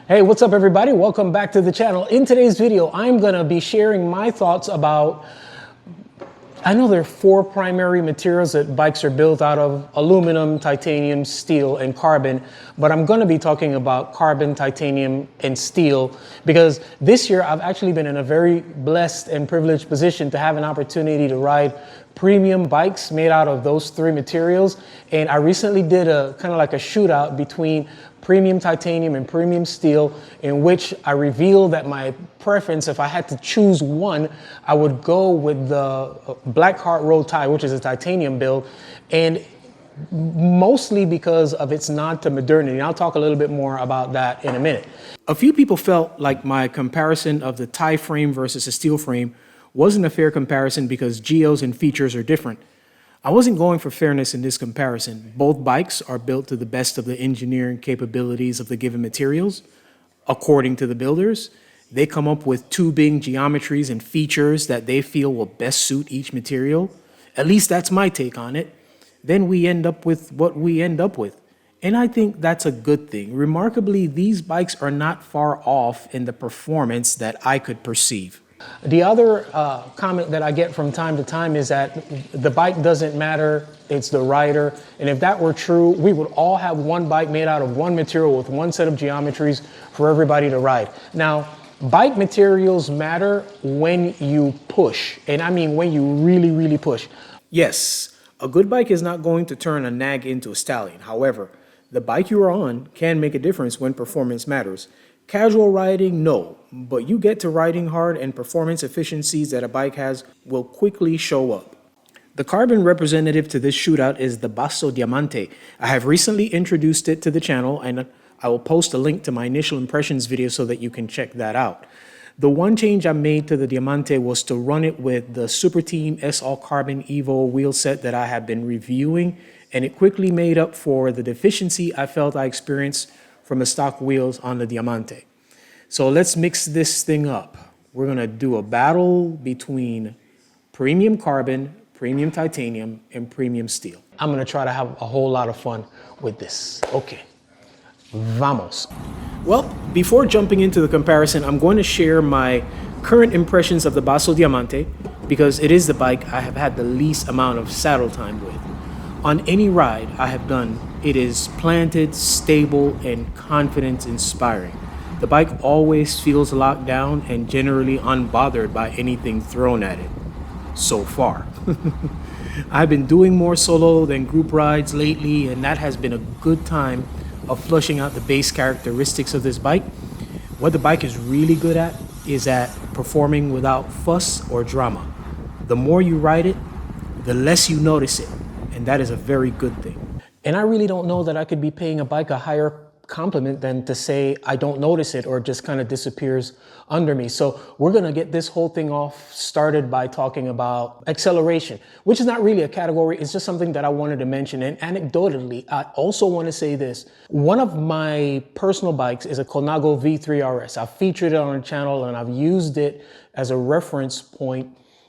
Hey, what's up everybody? Welcome back to the channel. In today's video, I'm gonna be sharing my thoughts about, I know there are four primary materials that bikes are built out of: aluminum, titanium, steel, and carbon. But I'm gonna be talking about carbon, titanium, and steel because this year I've actually been in a very blessed and privileged position to have an opportunity to ride premium bikes made out of those three materials. And I recently did a kind of like a shootout between premium titanium and premium steel, in which I revealed that my preference, if I had to choose one, I would go with the Blackheart Road tie, which is a titanium build, and mostly because of its nod to modernity. And I'll talk a little bit more about that in a minute. A few people felt like my comparison of the tie frame versus a steel frame wasn't a fair comparison because geos and features are different. I wasn't going for fairness in this comparison. Both bikes are built to the best of the engineering capabilities of the given materials. According to the builders, they come up with tubing, geometries, and features that they feel will best suit each material. At least that's my take on it. Then we end up with what we end up with. And I think that's a good thing. Remarkably, these bikes are not far off in the performance that I could perceive. The other comment that I get from time to time is that the bike doesn't matter, it's the rider. And if that were true, we would all have one bike made out of one material with one set of geometries for everybody to ride. Now, bike materials matter when you push, and I mean when you really, really push. Yes, a good bike is not going to turn a nag into a stallion. However, the bike you are on can make a difference when performance matters. Casual riding, no, but you get to riding hard and performance efficiencies that a bike has will quickly show up. The carbon representative to this shootout is the Basso Diamante. I have recently introduced it to the channel, and I will post a link to my initial impressions video so that you can check that out. The one change I made to the Diamante was to run it with the Super Team S All Carbon Evo wheel set that I have been reviewing, and it quickly made up for the deficiency I felt I experienced from the stock wheels on the Diamante. So let's mix this thing up. We're gonna do a battle between premium carbon, premium titanium, and premium steel. I'm gonna try to have a whole lot of fun with this. Okay, vamos. Well, before jumping into the comparison, I'm going to share my current impressions of the Basso Diamante because it is the bike I have had the least amount of saddle time with. On any ride I have done, it is planted, stable, and confidence-inspiring. The bike always feels locked down and generally unbothered by anything thrown at it. So far. I've been doing more solo than group rides lately, and that has been a good time of flushing out the base characteristics of this bike. What the bike is really good at is at performing without fuss or drama. The more you ride it, the less you notice it. And that is a very good thing. And I really don't know that I could be paying a bike a higher compliment than to say I don't notice it or just kind of disappears under me. So we're gonna get this whole thing off started by talking about acceleration, which is not really a category, it's just something that I wanted to mention. And anecdotally, I also want to say this. One of my personal bikes is a Colnago V3 RS. I've featured it on the channel and I've used it as a reference point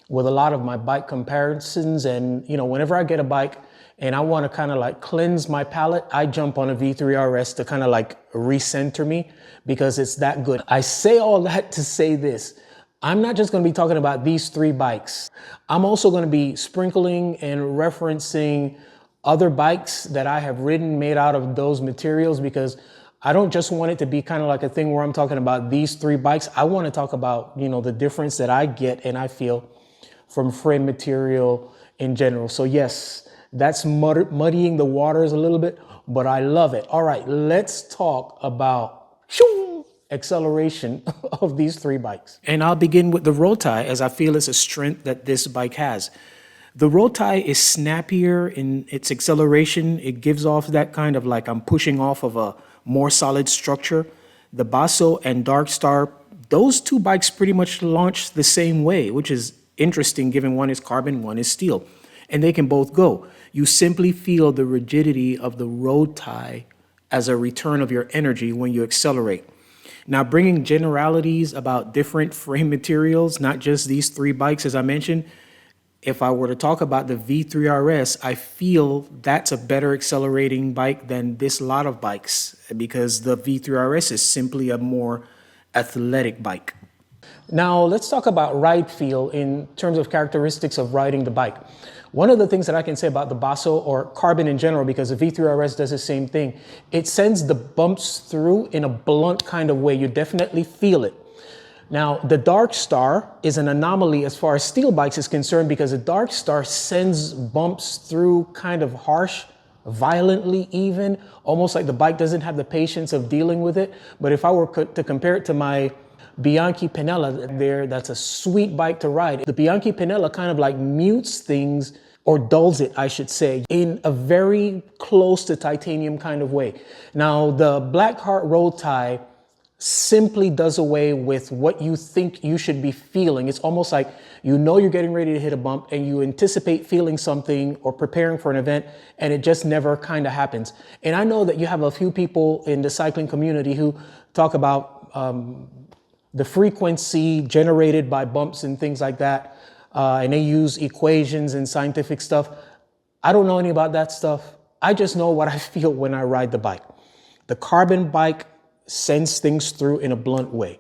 with a lot of my bike comparisons. And whenever I get a bike and I want to kind of like cleanse my palate, I jump on a V3 RS to kind of like recenter me because it's that good. I say all that to say this. I'm not just going to be talking about these three bikes. I'm also going to be sprinkling and referencing other bikes that I have ridden made out of those materials because I don't just want it to be kind of like a thing where I'm talking about these three bikes. I want to talk about, the difference that I get and I feel from frame material in general. So yes, that's muddying the waters a little bit, but I love it. All right, let's talk about acceleration of these three bikes. And I'll begin with the road tie as I feel it's a strength that this bike has. The road tie is snappier in its acceleration. It gives off that kind of like I'm pushing off of a more solid structure. The Basso and Dark Star, those two bikes pretty much launch the same way, which is interesting given one is carbon, one is steel, and they can both go. You simply feel the rigidity of the road tie as a return of your energy when you accelerate. Now, bringing generalities about different frame materials, not just these three bikes as I mentioned, If I were to talk about the V3RS, I feel that's a better accelerating bike than this lot of bikes because the V3RS is simply a more athletic bike. Now let's talk about ride feel in terms of characteristics of riding the bike. One of the things that I can say about the Basso or Carbon in general, because the V3RS does the same thing, it sends the bumps through in a blunt kind of way. You definitely feel it. Now, the Dark Star is an anomaly as far as steel bikes is concerned because the Dark Star sends bumps through kind of harsh, violently even, almost like the bike doesn't have the patience of dealing with it. But if I were to compare it to my Bianchi Pinella there, that's a sweet bike to ride. The Bianchi Pinella kind of like mutes things, or dulls it, I should say, in a very close to titanium kind of way. Now, the Blackheart Road Tie simply does away with what you think you should be feeling. It's almost like you know you're getting ready to hit a bump and you anticipate feeling something or preparing for an event, and it just never kind of happens. And I know that you have a few people in the cycling community who talk about the frequency generated by bumps and things like that. And they use equations and scientific stuff. I don't know any about that stuff. I just know what I feel when I ride the bike. The Carbon bike sends things through in a blunt way.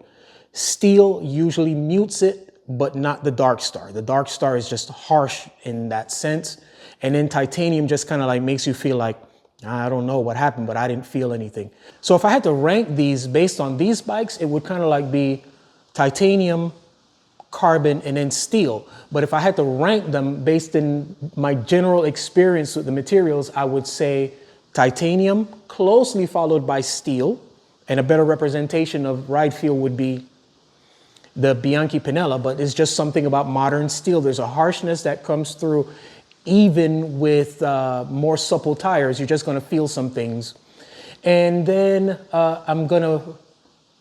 Steel usually mutes it, but not the Dark Star. The Dark Star is just harsh in that sense. And then titanium just kind of like makes you feel like, I don't know what happened, but I didn't feel anything. So if I had to rank these based on these bikes, it would kind of like be titanium, Carbon, and then steel. But if I had to rank them based in my general experience with the materials, I would say titanium, closely followed by steel, and a better representation of ride feel would be the Bianchi Pinella, but it's just something about modern steel. There's a harshness that comes through even with more supple tires. You're just gonna feel some things. And then I'm gonna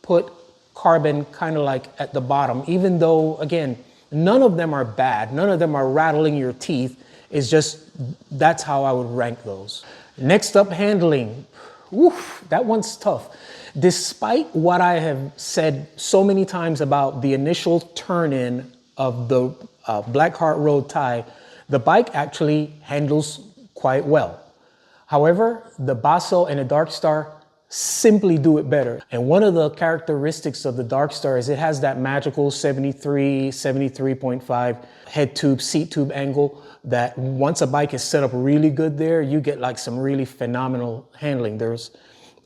put Carbon kind of like at the bottom, even though, again, none of them are bad. None of them are rattling your teeth. It's just, that's how I would rank those. Next up, handling. Oof, that one's tough. Despite what I have said so many times about the initial turn-in of the Blackheart Road Tie, the bike actually handles quite well. However, the Basso and the Dark Star simply do it better. And one of the characteristics of the Dark Star is it has that magical 73, 73.5 head tube, seat tube angle that once a bike is set up really good there, you get like some really phenomenal handling. There's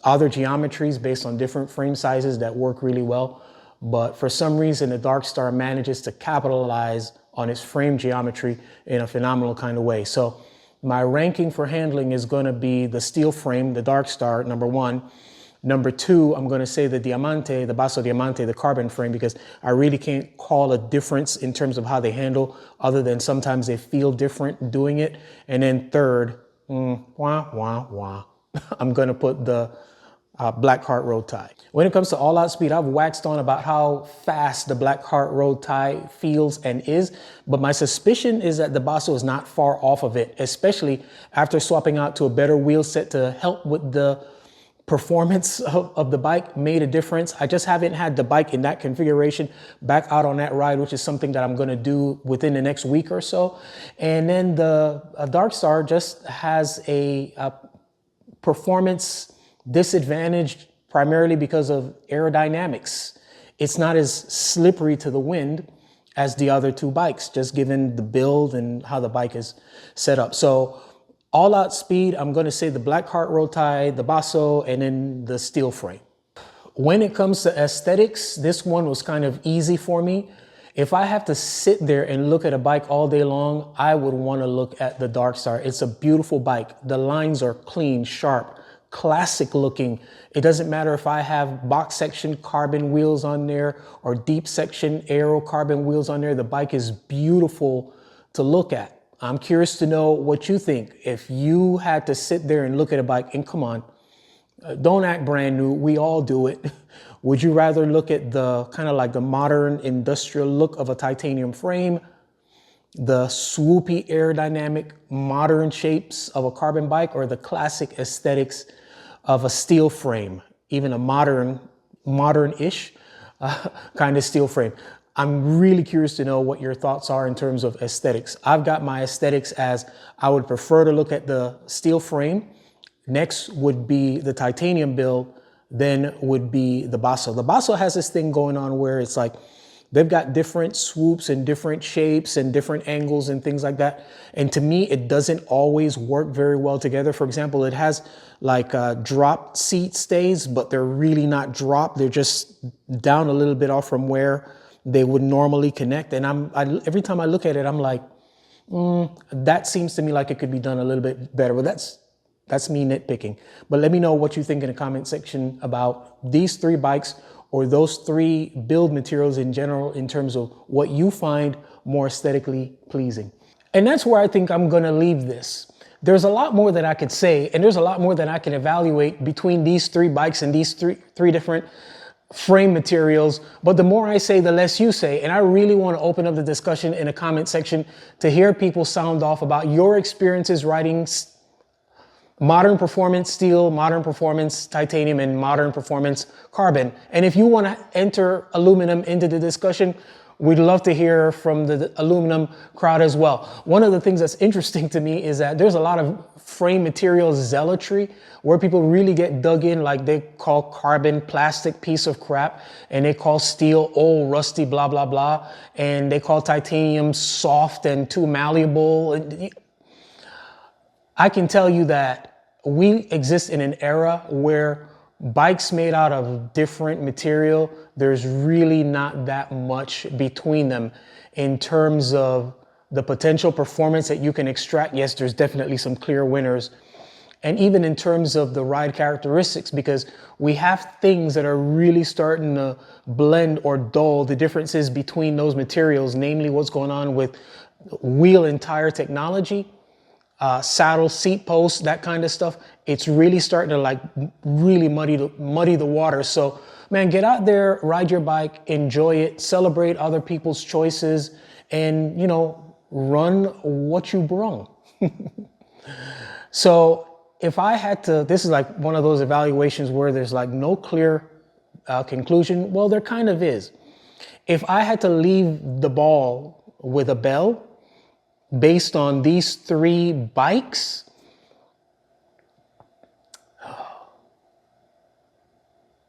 other geometries based on different frame sizes that work really well. But for some reason, the Dark Star manages to capitalize on its frame geometry in a phenomenal kind of way. So my ranking for handling is going to be the steel frame, the Dark Star, number one. Number two, I'm going to say the Diamante, the Basso Diamante, the Carbon frame, because I really can't call a difference in terms of how they handle, other than sometimes they feel different doing it. And then third, I'm going to put the Blackheart Road Tie. When it comes to all-out speed, I've waxed on about how fast the Blackheart Road Tie feels and is, but my suspicion is that the Basso is not far off of it, especially after swapping out to a better wheel set to help with the performance of the bike made a difference. I just haven't had the bike in that configuration back out on that ride, which is something that I'm going to do within the next week or so. And then the Dark Star just has a performance disadvantaged primarily because of aerodynamics. It's not as slippery to the wind as the other two bikes, just given the build and how the bike is set up. So all out speed, I'm going to say the Blackheart Road Tie, the Basso, and then the steel frame. When it comes to aesthetics, this one was kind of easy for me. If I have to sit there and look at a bike all day long, I would want to look at the Dark Star. It's a beautiful bike. The lines are clean, sharp, classic looking. It doesn't matter if I have box section carbon wheels on there or deep section aero carbon wheels on there. The bike is beautiful to look at. I'm curious to know what you think. If you had to sit there and look at a bike, and come on, don't act brand new. We all do it. Would you rather look at the kind of like the modern industrial look of a titanium frame, the swoopy aerodynamic modern shapes of a carbon bike, or the classic aesthetics of a steel frame, even a modern-ish kind of steel frame? I'm really curious to know what your thoughts are in terms of aesthetics. I've got my aesthetics as I would prefer to look at the steel frame. Next would be the titanium build, then would be the Basso. The Basso has this thing going on where it's like they've got different swoops and different shapes and different angles and things like that. And to me, it doesn't always work very well together. For example, it has like drop seat stays, but they're really not dropped. They're just down a little bit off from where they would normally connect. And every time I look at it, I'm like, that seems to me like it could be done a little bit better. But that's me nitpicking. But let me know what you think in the comment section about these three bikes or those three build materials in general in terms of what you find more aesthetically pleasing. And that's where I think I'm gonna leave this. There's a lot more that I could say, and there's a lot more that I can evaluate between these three bikes and these three different frame materials, but the more I say, the less you say. And I really want to open up the discussion in the comment section to hear people sound off about your experiences riding modern performance steel, modern performance titanium, and modern performance carbon. And if you want to enter aluminum into the discussion, we'd love to hear from the aluminum crowd as well. One of the things that's interesting to me is that there's a lot of frame materials zealotry where people really get dug in, like they call carbon plastic piece of crap, and they call steel old rusty blah blah blah, and they call titanium soft and too malleable. I can tell you that we exist in an era where bikes made out of different material, there's really not that much between them in terms of the potential performance that you can extract. Yes, there's definitely some clear winners. And even in terms of the ride characteristics, because we have things that are really starting to blend or dull the differences between those materials, namely what's going on with wheel and tire technology, saddle, seat posts, that kind of stuff. It's really starting to like really muddy the water. So man, get out there, ride your bike, enjoy it, celebrate other people's choices, and run what you brung. So if I had to, this is like one of those evaluations where there's like no clear conclusion. Well, there kind of is. If I had to leave the ball with a bell based on these three bikes,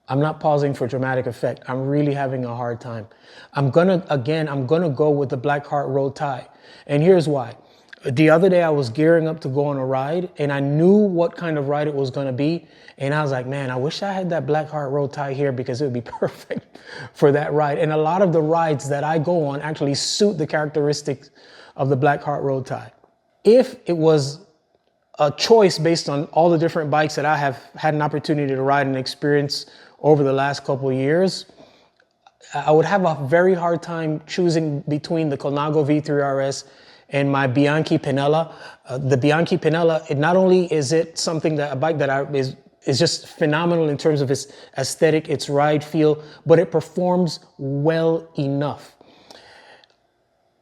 I'm not pausing for dramatic effect. I'm really having a hard time. I'm gonna go with the Blackheart Road tie. And here's why. The other day I was gearing up to go on a ride and I knew what kind of ride it was gonna be. And I was like, man, I wish I had that Blackheart Road tie here because it would be perfect for that ride. And a lot of the rides that I go on actually suit the characteristics of the Blackheart Road tie. If it was a choice based on all the different bikes that I have had an opportunity to ride and experience over the last couple of years, I would have a very hard time choosing between the Colnago V3 RS and my Bianchi Pinella. The Bianchi Pinella, not only is it something that a bike that is just phenomenal in terms of its aesthetic, its ride feel, but it performs well enough.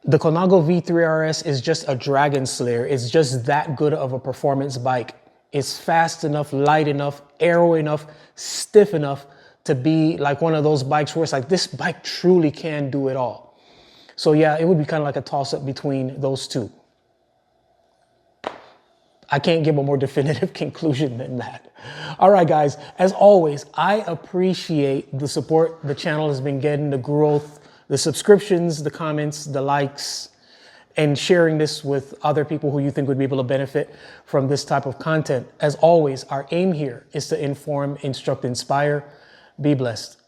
The Colnago V3 RS is just a dragon slayer. It's just that good of a performance bike. It's fast enough, light enough, aero enough, stiff enough to be like one of those bikes where it's like, this bike truly can do it all. So yeah, it would be kind of like a toss-up between those two. I can't give a more definitive conclusion than that. All right, guys, as always, I appreciate the support the channel has been getting, the growth, the subscriptions, the comments, the likes, and sharing this with other people who you think would be able to benefit from this type of content. As always, our aim here is to inform, instruct, inspire. Be blessed.